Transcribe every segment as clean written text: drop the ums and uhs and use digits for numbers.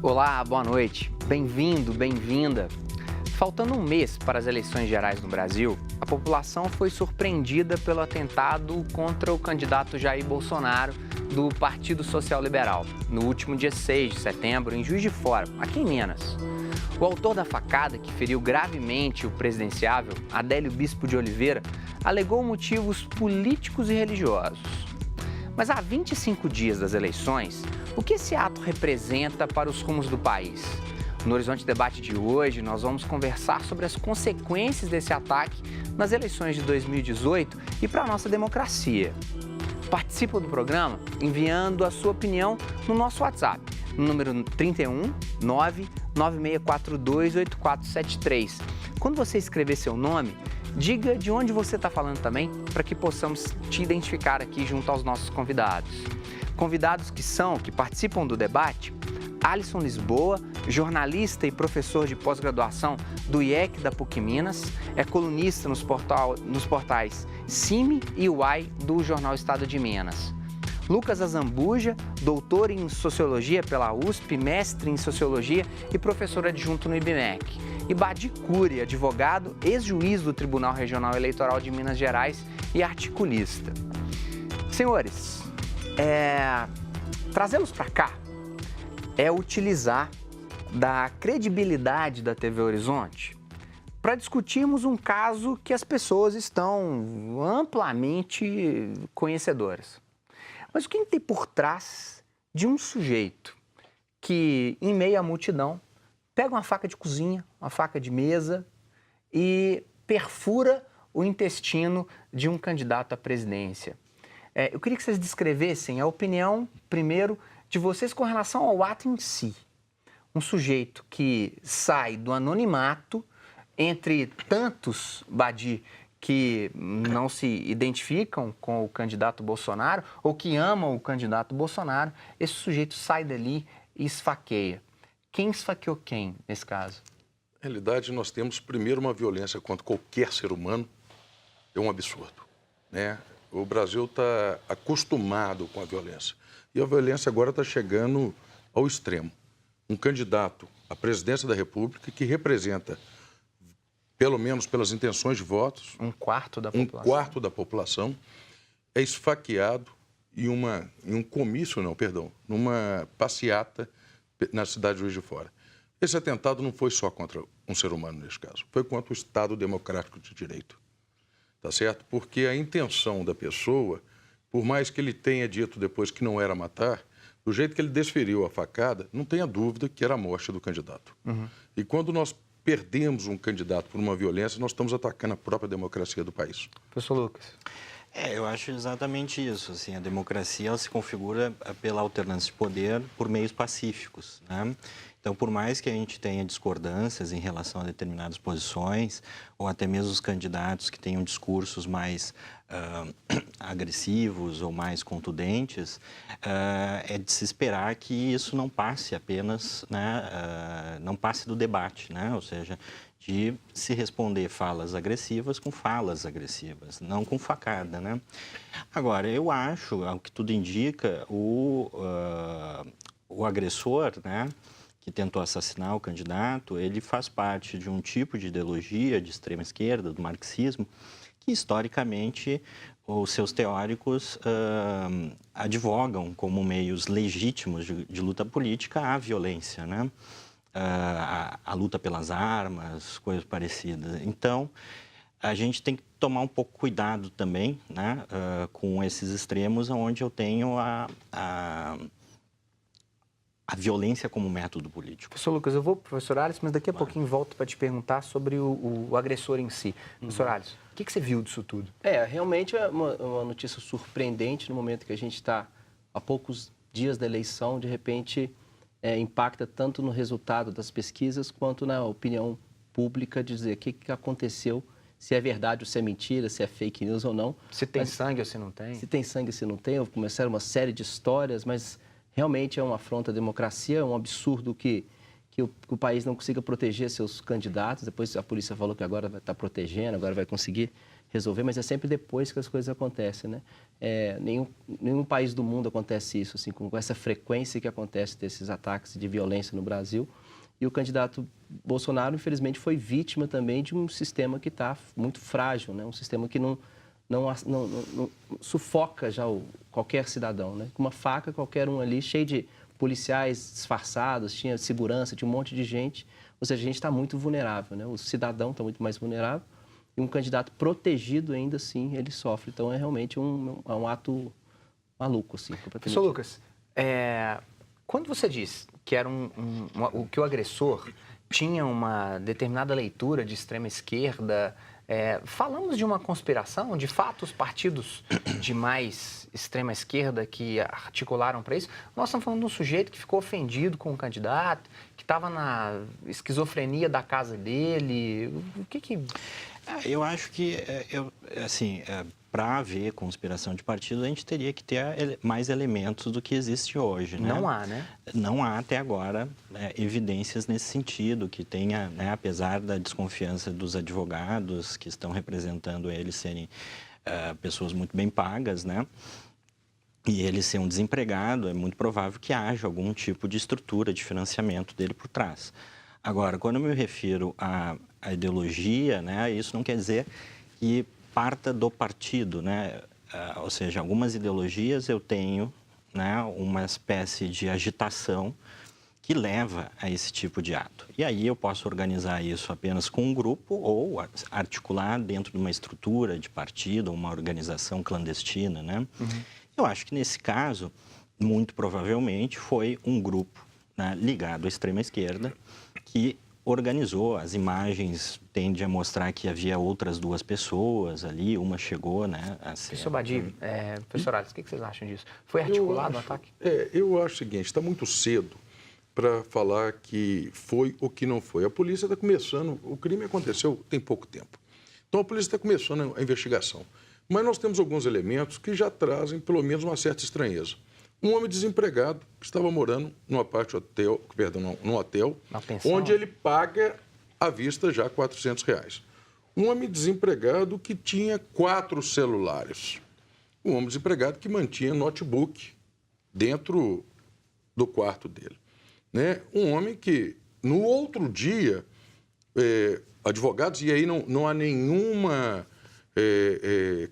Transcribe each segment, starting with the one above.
Olá, boa noite. Bem-vindo, bem-vinda. Faltando um mês para as eleições gerais no Brasil, a população foi surpreendida pelo atentado contra o candidato Jair Bolsonaro do Partido Social Liberal, no último dia 6 de setembro, em Juiz de Fora, aqui em Minas. O autor da facada, que feriu gravemente o presidenciável, Adélio Bispo de Oliveira, alegou motivos políticos e religiosos. Mas há 25 dias das eleições, o que esse ato representa para os rumos do país? No Horizonte Debate de hoje, nós vamos conversar sobre as consequências desse ataque nas eleições de 2018 e para a nossa democracia. Participa do programa enviando a sua opinião no nosso WhatsApp, no número 31 99642 8473. Quando você escrever seu nome, diga de onde você está falando também, para que possamos te identificar aqui junto aos nossos convidados. Convidados que participam do debate: Alisson Lisboa, jornalista e professor de pós-graduação do IEC da PUC Minas, é colunista nos portais CIMI e UAI do Jornal Estado de Minas. Lucas Azambuja, doutor em Sociologia pela USP, mestre em Sociologia e professor adjunto no IBMEC. E Badi Cury, advogado, ex-juiz do Tribunal Regional Eleitoral de Minas Gerais e articulista. Senhores, trazê-los para cá é utilizar da credibilidade da TV Horizonte para discutirmos um caso que as pessoas estão amplamente conhecedoras. Mas o que tem por trás de um sujeito que, em meio à multidão, pega uma faca de cozinha, uma faca de mesa e perfura o intestino de um candidato à presidência? Eu queria que vocês descrevessem a opinião, primeiro, de vocês com relação ao ato em si. Um sujeito que sai do anonimato, entre tantos, Badi, que não se identificam com o candidato Bolsonaro ou que amam o candidato Bolsonaro, esse sujeito sai dali e esfaqueia. Quem esfaqueou quem, nesse caso? Na realidade, nós temos, primeiro, uma violência contra qualquer ser humano. É um absurdo, né? O Brasil está acostumado com a violência. E a violência agora está chegando ao extremo. Um candidato à presidência da República que representa, pelo menos pelas intenções de votos, um quarto da população, é esfaqueado numa passeata na cidade de Juiz de Fora. Esse atentado não foi só contra um ser humano nesse caso, foi contra o Estado Democrático de Direito, tá certo? Porque a intenção da pessoa, por mais que ele tenha dito depois que não era matar, do jeito que ele desferiu a facada, não tenha dúvida que era a morte do candidato. Uhum. E quando nós perdemos um candidato por uma violência, nós estamos atacando a própria democracia do país. Professor Lucas. Eu acho exatamente isso. Assim, a democracia ela se configura pela alternância de poder por meios pacíficos, né? Então, por mais que a gente tenha discordâncias em relação a determinadas posições, ou até mesmo os candidatos que tenham discursos mais agressivos ou mais contundentes, é de se esperar que isso não passe apenas, né, não passe do debate, né? Ou seja, de se responder falas agressivas com falas agressivas, não com facada, né? Agora, eu acho, ao que tudo indica, o agressor, né, que tentou assassinar o candidato, ele faz parte de um tipo de ideologia de extrema esquerda, do marxismo, que historicamente os seus teóricos advogam como meios legítimos de luta política à violência, né? A luta pelas armas, coisas parecidas. Então, a gente tem que tomar um pouco cuidado também, né, com esses extremos onde eu tenho a violência como método político. Professor Lucas, eu vou para o professor Alisson, mas daqui a pouquinho volto para te perguntar sobre o agressor em si. Professor Alisson, o que você viu disso tudo? Realmente é uma notícia surpreendente no momento que a gente está há poucos dias da eleição, de repente impacta tanto no resultado das pesquisas quanto na opinião pública, de dizer o que aconteceu, se é verdade ou se é mentira, se é fake news ou não. Se tem sangue ou se não tem. Se tem sangue ou se não tem, começaram uma série de histórias, mas realmente é uma afronta à democracia, é um absurdo que que o país não consiga proteger seus candidatos. Depois a polícia falou que agora vai estar protegendo, agora vai conseguir resolver, mas é sempre depois que as coisas acontecem, né? Nenhum país do mundo acontece isso, assim, com essa frequência que acontece desses ataques de violência no Brasil. E o candidato Bolsonaro, infelizmente, foi vítima também de um sistema que está muito frágil, né? Um sistema que não sufoca já qualquer cidadão, né? Com uma faca, qualquer um ali, cheio de policiais disfarçados, tinha segurança, tinha um monte de gente. Ou seja, a gente está muito vulnerável, né? O cidadão está muito mais vulnerável e um candidato protegido, ainda assim, ele sofre. Então, é realmente um ato maluco, assim, completamente. Professor Lucas, quando você diz que era que o agressor tinha uma determinada leitura de extrema esquerda, falamos de uma conspiração? De fato, os partidos de mais extrema esquerda que articularam para isso? Nós estamos falando de um sujeito que ficou ofendido com o candidato, que estava na esquizofrenia da casa dele. O que... Eu acho que, para haver conspiração de partido, a gente teria que ter mais elementos do que existe hoje, né? Não há, né? Não há, até agora, evidências nesse sentido, que tenha, né, apesar da desconfiança dos advogados que estão representando eles serem pessoas muito bem pagas, né? E ele ser um desempregado, é muito provável que haja algum tipo de estrutura de financiamento dele por trás. Agora, quando eu me refiro à ideologia, né, isso não quer dizer que parta do partido, né? Ou seja, algumas ideologias eu tenho, né, uma espécie de agitação que leva a esse tipo de ato. E aí eu posso organizar isso apenas com um grupo ou articular dentro de uma estrutura de partido, uma organização clandestina, né? Uhum. Eu acho que nesse caso, muito provavelmente, foi um grupo, né, ligado à extrema esquerda que organizou. As imagens tendem a mostrar que havia outras duas pessoas ali, uma chegou, né, a ser... Professor Badi, professor Alisson, o que vocês acham disso? Foi articulado o ataque? Eu acho o seguinte, está muito cedo para falar que foi ou que não foi. A polícia está começando, o crime aconteceu tem pouco tempo. Então a polícia está começando a investigação. Mas nós temos alguns elementos que já trazem pelo menos uma certa estranheza. Um homem desempregado que estava morando num hotel, onde ele paga à vista já R$400. Um homem desempregado que tinha 4 celulares. Um homem desempregado que mantinha notebook dentro do quarto dele. Né? Um homem que, no outro dia, advogados, e aí não há nenhuma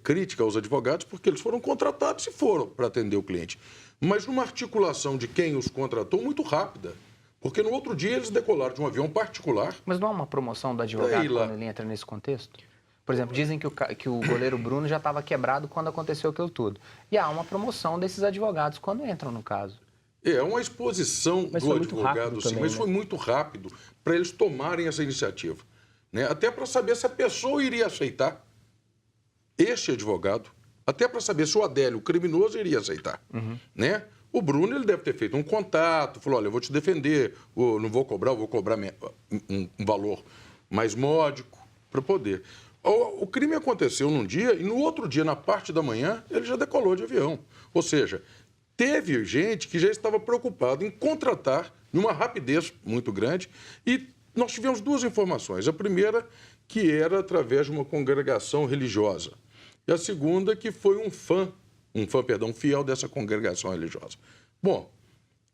crítica aos advogados, porque eles foram contratados e foram para atender o cliente. Mas numa articulação de quem os contratou muito rápida, porque no outro dia eles decolaram de um avião particular. Mas não há uma promoção do advogado quando ele entra nesse contexto? Por exemplo, dizem que o goleiro Bruno já estava quebrado quando aconteceu aquilo tudo. E há uma promoção desses advogados quando entram no caso. É uma exposição do advogado, sim, mas foi muito rápido para eles tomarem essa iniciativa. Né? Até para saber se a pessoa iria aceitar este advogado. Até para saber se o Adélio, o criminoso, iria aceitar. Uhum. Né? O Bruno, ele deve ter feito um contato, falou, olha, eu vou te defender, não vou cobrar, eu vou cobrar um valor mais módico para poder. O crime aconteceu num dia e no outro dia, na parte da manhã, ele já decolou de avião. Ou seja, teve gente que já estava preocupada em contratar numa rapidez muito grande e nós tivemos 2 informações. A primeira, que era através de uma congregação religiosa. E a segunda, que foi um fiel dessa congregação religiosa. Bom,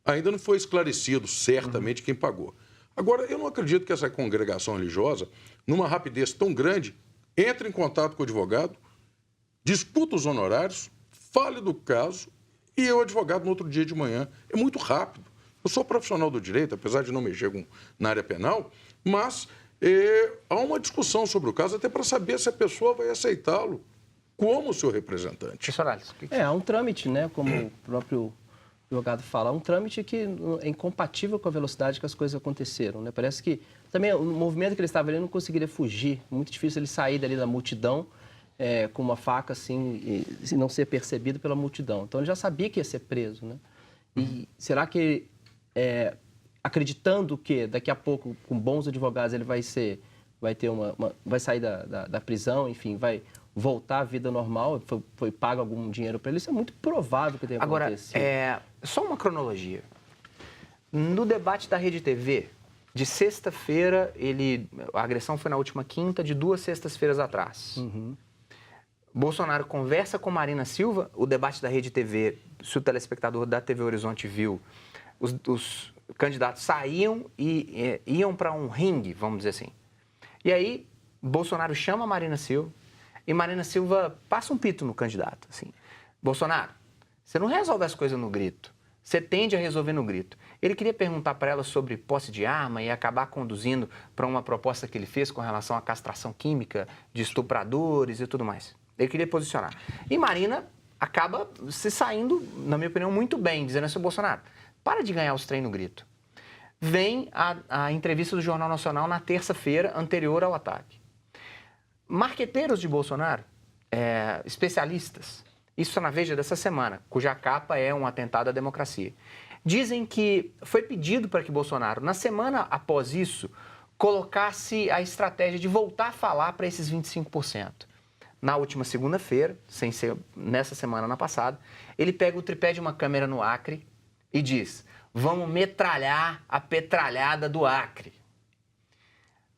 ainda não foi esclarecido certamente quem pagou. Agora, eu não acredito que essa congregação religiosa, numa rapidez tão grande, entre em contato com o advogado, disputa os honorários, fale do caso e o advogado no outro dia de manhã. É muito rápido. Eu sou profissional do direito, apesar de não mexer na área penal, mas há uma discussão sobre o caso até para saber se a pessoa vai aceitá-lo como seu representante. Há um trâmite, né? Como o próprio advogado fala, um trâmite que é incompatível com a velocidade que as coisas aconteceram, né? Parece que também o movimento que ele estava ali não conseguiria fugir. Muito difícil ele sair dali da multidão com uma faca assim e não ser percebido pela multidão. Então ele já sabia que ia ser preso, né? E será que acreditando que daqui a pouco com bons advogados ele vai sair da prisão, enfim, vai voltar à vida normal, foi pago algum dinheiro para ele, isso é muito provável que tenha acontecido. Agora, só uma cronologia. No debate da Rede TV, De sexta-feira, a agressão foi na última quinta, de 2 sextas-feiras atrás. Bolsonaro conversa com Marina Silva, o debate da Rede TV, se o telespectador da TV Horizonte viu, os candidatos saíam e iam para um ringue, vamos dizer assim. E aí, Bolsonaro chama a Marina Silva e Marina Silva passa um pito no candidato, assim. Bolsonaro, você não resolve as coisas no grito, você tende a resolver no grito. Ele queria perguntar para ela sobre posse de arma e acabar conduzindo para uma proposta que ele fez com relação à castração química de estupradores e tudo mais. Ele queria posicionar. E Marina acaba se saindo, na minha opinião, muito bem, dizendo assim, Bolsonaro, para de ganhar os trem no grito. Vem a entrevista do Jornal Nacional na terça-feira, anterior ao ataque. Marqueteiros de Bolsonaro, especialistas, isso na Veja dessa semana, cuja capa é um atentado à democracia, dizem que foi pedido para que Bolsonaro, na semana após isso, colocasse a estratégia de voltar a falar para esses 25%. Na última segunda-feira, sem ser nessa semana, na passada, ele pega o tripé de uma câmera no Acre e diz, vamos metralhar a petralhada do Acre.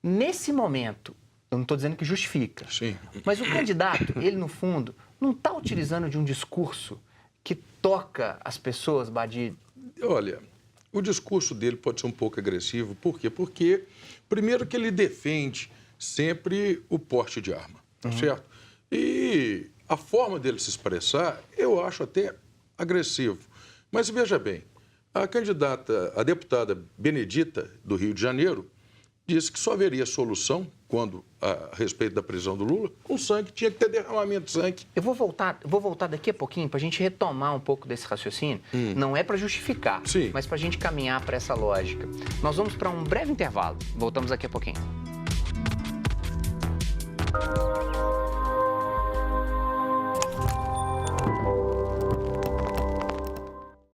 Nesse momento, eu não estou dizendo que justifica, Sim. mas o candidato, ele no fundo, não está utilizando de um discurso que toca as pessoas, Badi. Olha, o discurso dele pode ser um pouco agressivo. Por quê? Porque, primeiro, que ele defende sempre o porte de arma, certo? E a forma dele se expressar, eu acho até agressivo. Mas veja bem, a deputada Benedita, do Rio de Janeiro, disse que só haveria solução, a respeito da prisão do Lula, com sangue, tinha que ter derramamento de sangue. Eu vou voltar daqui a pouquinho para a gente retomar um pouco desse raciocínio. Não é para justificar, Sim. mas para a gente caminhar para essa lógica. Nós vamos para um breve intervalo. Voltamos daqui a pouquinho.